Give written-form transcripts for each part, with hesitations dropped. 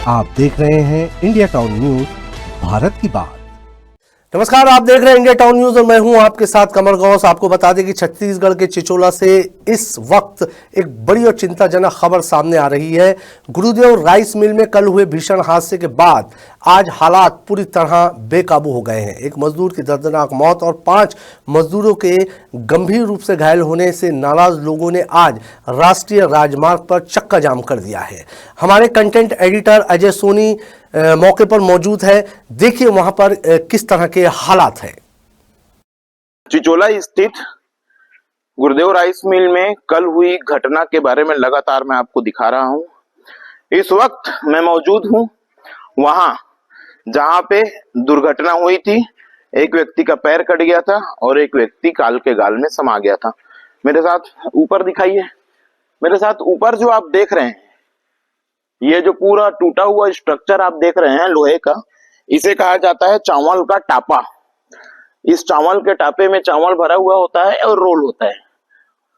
आप देख रहे हैं इंडिया टाउन न्यूज, भारत की बात। नमस्कार, आप देख रहे हैं इंडिया टाउन न्यूज और मैं हूं आपके साथ कमर गौस। आपको बता दें कि छत्तीसगढ़ के चिचोला से इस वक्त एक बड़ी और चिंताजनक खबर सामने आ रही है। गुरुदेव राइस मिल में कल हुए भीषण हादसे के बाद आज हालात पूरी तरह बेकाबू हो गए हैं। एक मजदूर की दर्दनाक मौत और 5 मजदूरों के गंभीर रूप से घायल होने से नाराज लोगों ने आज राष्ट्रीय राजमार्ग पर चक्का जाम कर दिया है। हमारे कंटेंट एडिटर अजय सोनी मौके पर मौजूद है। देखिए वहां पर किस तरह के हालात हैं। चिचोला स्थित गुरुदेव राइस मिल में कल हुई घटना के बारे में लगातार मैं आपको दिखा रहा हूं। इस वक्त मैं मौजूद हूं वहां जहां पे दुर्घटना हुई थी। एक व्यक्ति का पैर कट गया था और एक व्यक्ति काल के गाल में समा गया था। मेरे साथ ऊपर दिखाइए। मेरे साथ ऊपर जो आप देख रहे हैं, ये जो पूरा टूटा हुआ स्ट्रक्चर आप देख रहे हैं लोहे का, इसे कहा जाता है चावल का टापा। इस चावल के टापे में चावल भरा हुआ होता है और रोल होता है।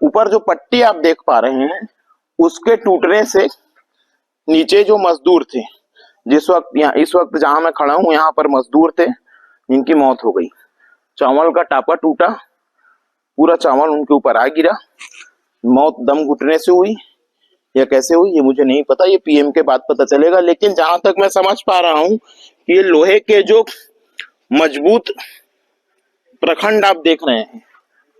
ऊपर जो पट्टी आप देख पा रहे हैं, उसके टूटने से नीचे जो मजदूर थे, इस वक्त जहां मैं खड़ा हूं, यहाँ पर मजदूर थे, इनकी मौत हो गई। चावल का टापा टूटा, पूरा चावल उनके ऊपर आ गिरा। मौत दम घुटने से हुई या कैसे हुई ये मुझे नहीं पता, ये पीएम के बाद पता चलेगा। लेकिन जहां तक मैं समझ पा रहा हूं कि ये लोहे के जो मजबूत प्रखंड आप देख रहे हैं,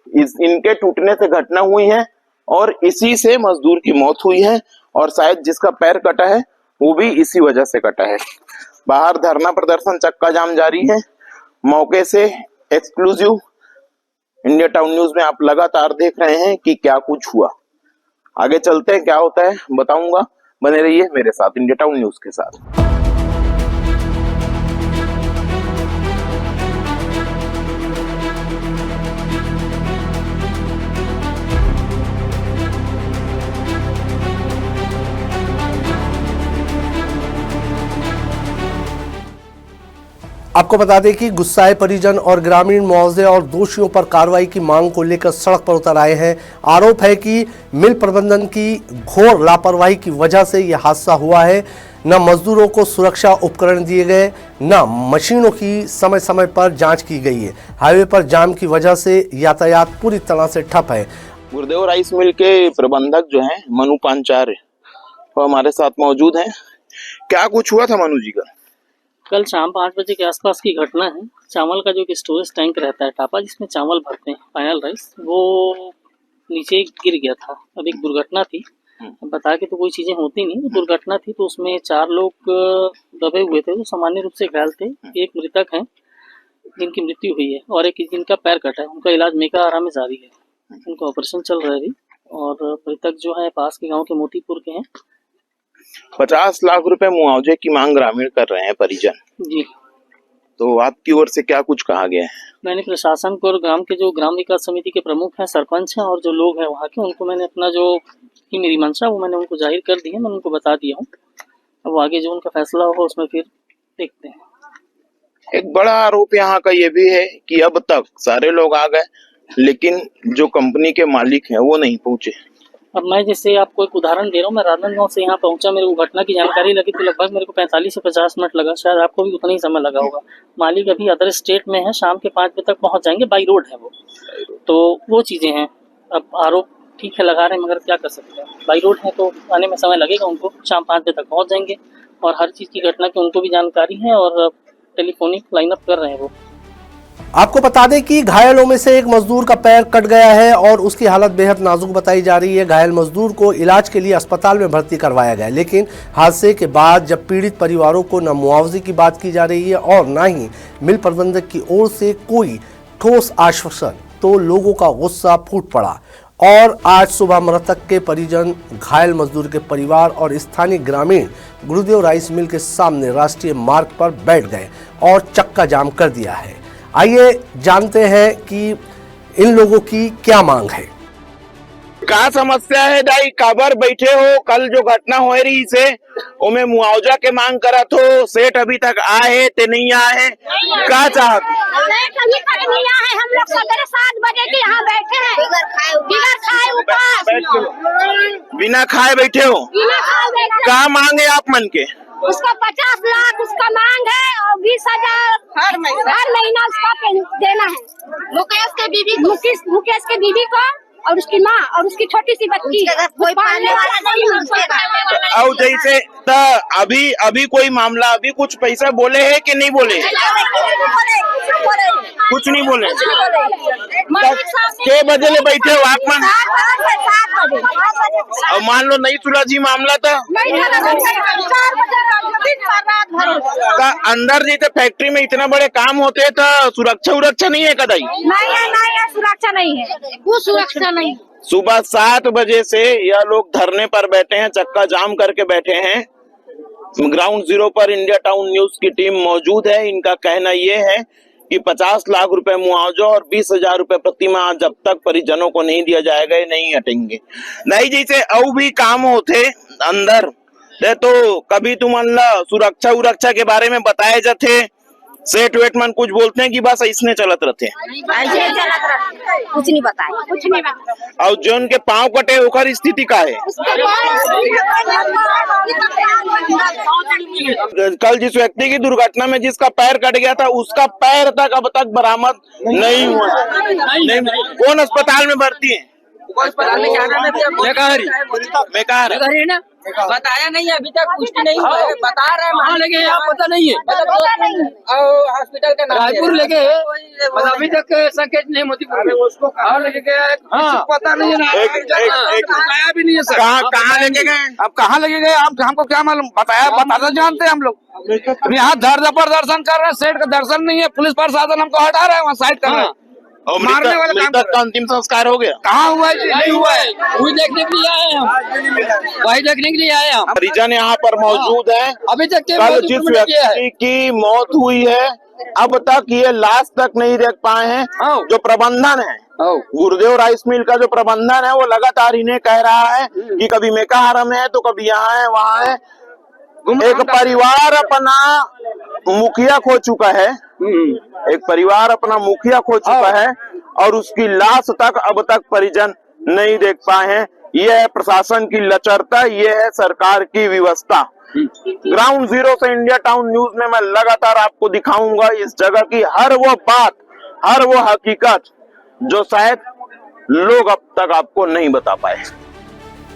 इनके टूटने से घटना हुई है और इसी से मजदूर की मौत हुई है। और शायद जिसका पैर कटा है वो भी इसी वजह से कटा है। बाहर धरना प्रदर्शन, चक्का जाम जारी है। मौके से एक्सक्लूसिव इंडिया टाउन न्यूज में आप लगातार देख रहे हैं कि क्या कुछ हुआ। आगे चलते हैं, क्या होता है बताऊंगा। बने रहिए मेरे साथ इंडिया टाउन न्यूज के साथ। आपको बता दें कि गुस्साए परिजन और ग्रामीण मुआवजे और दोषियों पर कार्रवाई की मांग को लेकर सड़क पर उतर आए हैं। आरोप है कि मिल प्रबंधन की घोर लापरवाही की वजह से यह हादसा हुआ है। न मजदूरों को सुरक्षा उपकरण दिए गए, न मशीनों की समय समय पर जांच की गई है। हाईवे पर जाम की वजह से यातायात पूरी तरह से ठप है। गुरुदेव राइस मिल के प्रबंधक जो हैं मनु पांचार्य, वो हमारे साथ मौजूद हैं। क्या कुछ हुआ था मनु जी का? कल शाम 5 बजे के आसपास की घटना है। चावल का जो कि स्टोरेज टैंक रहता है टापा, जिसमें चावल भरते हैं फाइनल राइस, वो नीचे गिर गया था। अब एक दुर्घटना थी, बता के तो कोई चीज़ें होती नहीं, दुर्घटना थी। तो उसमें 4 लोग दबे हुए थे जो सामान्य रूप से घायल थे। एक मृतक है जिनकी मृत्यु हुई है और एक जिनका पैर कटा है। उनका इलाज मेकाहारा में जारी है, उनका ऑपरेशन चल रहा है अभी। और मृतक जो है पास के गाँव के मोतीपुर के हैं। 50 लाख रुपए मुआवजे की मांग ग्रामीण कर रहे हैं परिजन जी। तो आपकी ओर से क्या कुछ कहा गया है? मैंने प्रशासन को और ग्राम के जो ग्राम विकास समिति के प्रमुख हैं, सरपंच हैं और जो लोग हैं वहाँ के, उनको मैंने अपना जो की मेरी मंशा वो मैंने उनको जाहिर कर दी है। मैंने उनको बता दिया हूँ। अब आगे जो उनका फैसला होगा उसमें फिर देखते हैं। एक बड़ा आरोप यहाँ का ये भी है कि अब तक सारे लोग आ गए लेकिन जो कंपनी के मालिक हैं वो नहीं पहुंचे। अब मैं जैसे आपको एक उदाहरण दे रहा हूँ, मैं राजनांदगांव से यहाँ पहुंचा, मेरे को घटना की जानकारी लगी तो लगभग मेरे को 45 से 50 मिनट लगा। शायद आपको भी उतना ही समय लगा होगा। मालिक अभी अदर स्टेट में है, शाम के 5 बजे तक पहुंच जाएंगे। बाई रोड है वो, तो वो चीज़ें हैं। अब आरोप ठीक है लगा रहे हैं, मगर क्या कर सकते हैं, बाई रोड है तो आने में समय लगेगा उनको। शाम 5 बजे तक पहुँच जाएंगे और हर चीज़ की घटना की उनको भी जानकारी है और टेलीफोनिक लाइनअप कर रहे हैं वो। आपको बता दें कि घायलों में से एक मजदूर का पैर कट गया है और उसकी हालत बेहद नाजुक बताई जा रही है। घायल मजदूर को इलाज के लिए अस्पताल में भर्ती करवाया गया, लेकिन हादसे के बाद जब पीड़ित परिवारों को न मुआवजे की बात की जा रही है और न ही मिल प्रबंधक की ओर से कोई ठोस आश्वासन, तो लोगों का गुस्सा फूट पड़ा। और आज सुबह मृतक के परिजन, घायल मजदूर के परिवार और स्थानीय ग्रामीण गुरुदेव राइस मिल के सामने राष्ट्रीय मार्ग पर बैठ गए और चक्का जाम कर दिया है। आइए जानते हैं कि इन लोगों की क्या मांग है। का समस्या है दाई? काबर बैठे हो? कल जो घटना हो रही से ओमे मुआवजा के मांग करा तो सेठ अभी तक आए ते नहीं आए, का चाहत? नहीं आए। हम लोग सवेरे 7 बजे के यहाँ बैठे हैं, बिना खाए उपास। बिना खाए बैठे हो? बिना खाए बैठे। का मांगे आप मन के? उसका 50 लाख उसका मांग है और 20,000 हर महीना उसका देना है। मुकेश के बीबी को और उसकी माँ और उसकी छोटी सी बच्ची कोई पालने वाला नहीं है। और जैसे अभी कोई मामला अभी कुछ पैसा बोले है कि नहीं बोले? कुछ नहीं बोले। के बजे ले बैठे हो आप? और मान लो नहीं सुलझी मामला तो अंदर जैसे फैक्ट्री में इतना बड़े काम होते हैं तो सुरक्षा नहीं है कदाई? नहीं है सुरक्षा नहीं है, कुछ सुरक्षा नहीं। सुबह 7 बजे से यह लोग धरने पर बैठे हैं, चक्का जाम करके बैठे हैं। ग्राउंड जीरो पर इंडिया टाउन न्यूज की टीम मौजूद है। इनका कहना यह है कि 50 लाख रुपए मुआवजा और 20,000 रुपए प्रति माह जब तक परिजनों को नहीं दिया जाएगा ये नहीं हटेंगे। नहीं जैसे और भी काम होते अंदर तो कभी तुम अल्लाह सुरक्षा के बारे में बताए जाते सेठ वेट मन कुछ बोलते हैं कि बस इसने चलत रहते कुछ नहीं बताए। और जो उनके पाँव कटे होकर स्थिति का है। कल जिस व्यक्ति की दुर्घटना में जिसका पैर कट गया था उसका पैर तक अब तक बरामद नहीं हुआ। नहीं, कौन अस्पताल में भर्ती है? बताया नहीं है अभी तक, पुष्टि नहीं हुआ है। बता रहे हैं वहाँ लगे हैं, पता नहीं है। हॉस्पिटल का नाम रायपुर लगे है, अभी तक संकेत नहीं मोतीपुर में उसको कहाँ लेके गया है पता नहीं है। बताया भी नहीं है सर। कहाँ लेके गए? अब कहाँ लेके गए आप हमको क्या मालूम? बताना जानते हैं हम लोग। यहाँ धरना प्रदर्शन कर रहे हैं, सेठ का दर्शन नहीं है, पुलिस प्रशासन हमको हटा रहा है, वहाँ साइड कर रहे हैं। और मृतक का अंतिम संस्कार हो गया? कहाँ हुआ है? नहीं हुआ है। वही देखने के लिए आए हम, वही देखने के लिए आए हम। परिजन यहाँ पर मौजूद है। अभी तक कल जिस व्यक्ति की मौत हुई है अब तक ये लाश तक नहीं देख पाए हैं। जो प्रबंधन है गुरुदेव राइस मिल का जो प्रबंधन है वो लगातार इन्हें कह रहा है कि कभी मेकाहारम है तो कभी यहाँ है वहाँ है। एक परिवार अपना मुखिया खो चुका है, एक परिवार अपना मुखिया खो चुका है और उसकी लाश तक अब तक परिजन नहीं देख पाए हैं। यह है प्रशासन की लचरता, यह है सरकार की व्यवस्था। ग्राउंड जीरो से इंडिया टाउन न्यूज में मैं लगातार आपको दिखाऊंगा इस जगह की हर वो बात, हर वो हकीकत जो शायद लोग अब तक आपको नहीं बता पाए।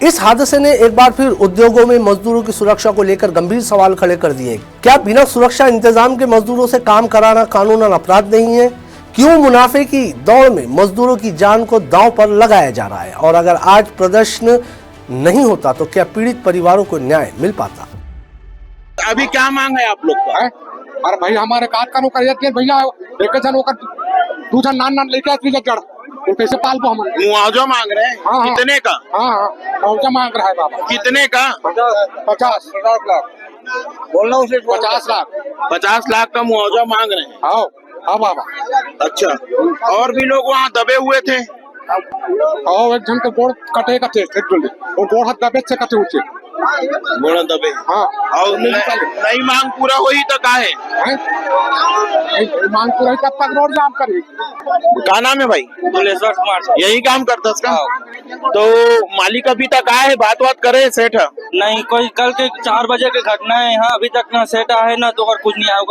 इस हादसे ने एक बार फिर उद्योगों में मजदूरों की सुरक्षा को लेकर गंभीर सवाल खड़े कर दिए। क्या बिना सुरक्षा इंतजाम के मजदूरों से काम कराना कानूनन अपराध नहीं है? क्यों मुनाफे की दौड़ में मजदूरों की जान को दांव पर लगाया जा रहा है? और अगर आज प्रदर्शन नहीं होता तो क्या पीड़ित परिवारों को न्याय मिल पाता? अभी क्या मांग है आप लोग का? अरे भाई हमारे काट का नौकर भैया एक जन होकर दूसरा नान लेके जड़ कैसे पाल को हम मुआवजा मांग रहे हैं? हाँ, कितने का? हाँ मुआवजा मांग रहा है बाबा। कितने का? 50 लाख बोलना उसे। 50 लाख का मुआवजा मांग रहे हैं? हाँ बाबा। अच्छा, और भी लोग वहाँ दबे हुए थे? एक जन के गोड़ कटे वो गोड़ हाथ दबे से कटे हुए गोड़ दबे। हाँ, और नई मांग पूरा हुई तो का है? मांग पूरा तब तक रोड जाम करी। क्या नाम है भाई? भुलेश्वर कुमार। यही काम करता है इसका? तो मालिक अभी तक आए, बात करे सेठ? नहीं, कोई कल के 4 बजे की घटना है यहाँ, अभी तक ना सेठ है ना तो कुछ नहीं आया।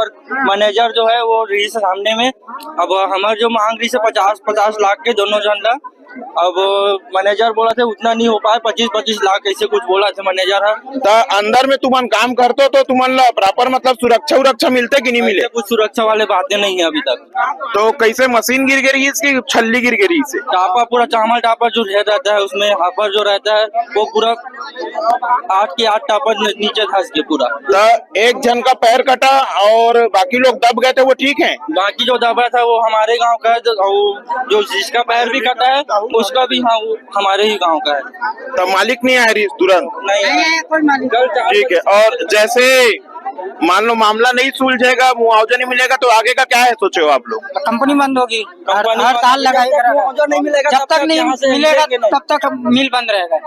मैनेजर जो है वो रही से सामने में। अब हमारे जो मांग रही से 50 लाख के दोनों जन ला। अब मैनेजर बोला थे उतना नहीं हो पाए, 25 लाख ऐसे कुछ बोला थे मैनेजर है। तो अंदर में तुम काम करते तो तुम्हारा प्रॉपर मतलब सुरक्षा मिलते कि नहीं मिले? कुछ सुरक्षा वाले बातें नहीं है अभी तक। तो कैसे मशीन गिर गई इसकी छल्ली गिर गई से? टापा पूरा चावल टापा जो रहता है उसमें हाफर जो रहता है वो पूरा 8 के 8 टापा नीचे था इसके पूरा। तो एक जन का पैर कटा और बाकी लोग दब गए थे वो ठीक है? बाकी जो दबा था वो हमारे गांव का है, जो जिसका पैर भी कटा है उसका भी हाँ वो हमारे ही गांव का है। तो मालिक नहीं आया रही तुरंत? नहीं, ठीक है। और जैसे मान लो मामला नहीं सुलझेगा, मुआवजा नहीं मिलेगा तो आगे का क्या है सोचे हो आप लोग? कंपनी बंद होगी, हड़ताल लगाएगा, नहीं मिलेगा जब तक नहीं मिलेगा तब तक मिल बंद रहेगा।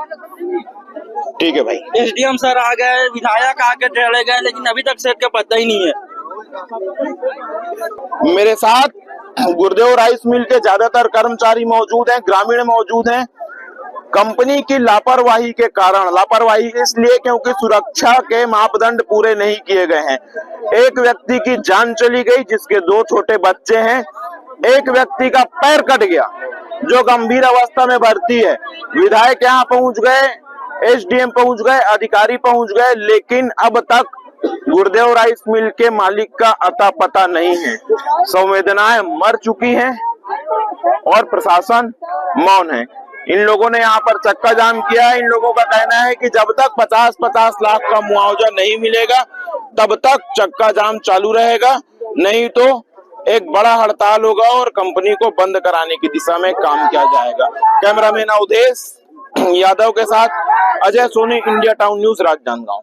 ठीक है भाई। SDM सर आ गए, विधायक आके चले गए, लेकिन अभी तक सेठ का पता ही नहीं है। मेरे साथ गुरुदेव राइस मिल के ज्यादातर कर्मचारी मौजूद हैं, ग्रामीण मौजूद हैं। कंपनी की लापरवाही के कारण, लापरवाही इसलिए क्योंकि सुरक्षा के मापदंड पूरे नहीं किए गए हैं। एक व्यक्ति की जान चली गई जिसके 2 छोटे बच्चे हैं, एक व्यक्ति का पैर कट गया जो गंभीर अवस्था में भर्ती है। विधायक यहाँ पहुंच गए, एसडीएम पहुंच गए, अधिकारी पहुंच गए, लेकिन अब तक गुरुदेव राइस मिल के मालिक का अता पता नहीं है। संवेदनाएं मर चुकी हैं और प्रशासन मौन है। इन लोगों ने यहाँ पर चक्का जाम किया है। इन लोगों का कहना है कि जब तक 50-50 लाख का मुआवजा नहीं मिलेगा तब तक चक्का जाम चालू रहेगा, नहीं तो एक बड़ा हड़ताल होगा और कंपनी को बंद कराने की दिशा में काम किया जाएगा। कैमरामैन अवधेश यादव के साथ Ajay Soni, India Town News, Rajnandgaon.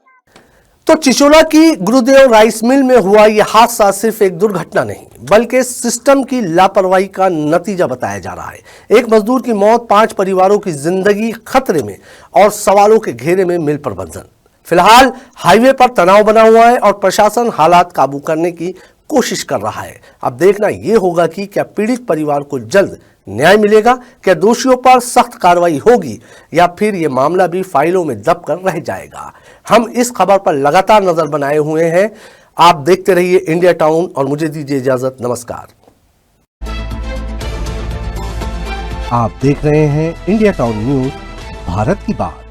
तो चिचोला की गुरुदेव राइस मिल में हुआ यह हादसा सिर्फ एक दुर्घटना नहीं बल्कि सिस्टम की लापरवाही का नतीजा बताया जा रहा है। एक मजदूर की मौत, 5 परिवारों की जिंदगी खतरे में और सवालों के घेरे में मिल प्रबंधन। फिलहाल हाईवे पर तनाव बना हुआ है और प्रशासन हालात काबू करने की कोशिश कर रहा है। अब देखना यह होगा कि क्या पीड़ित परिवार को जल्द न्याय मिलेगा, क्या दोषियों पर सख्त कार्रवाई होगी या फिर यह मामला भी फाइलों में दब कर रह जाएगा। हम इस खबर पर लगातार नजर बनाए हुए हैं। आप देखते रहिए इंडिया टाउन और मुझे दीजिए इजाजत। नमस्कार। आप देख रहे हैं इंडिया टाउन न्यूज, भारत की बात।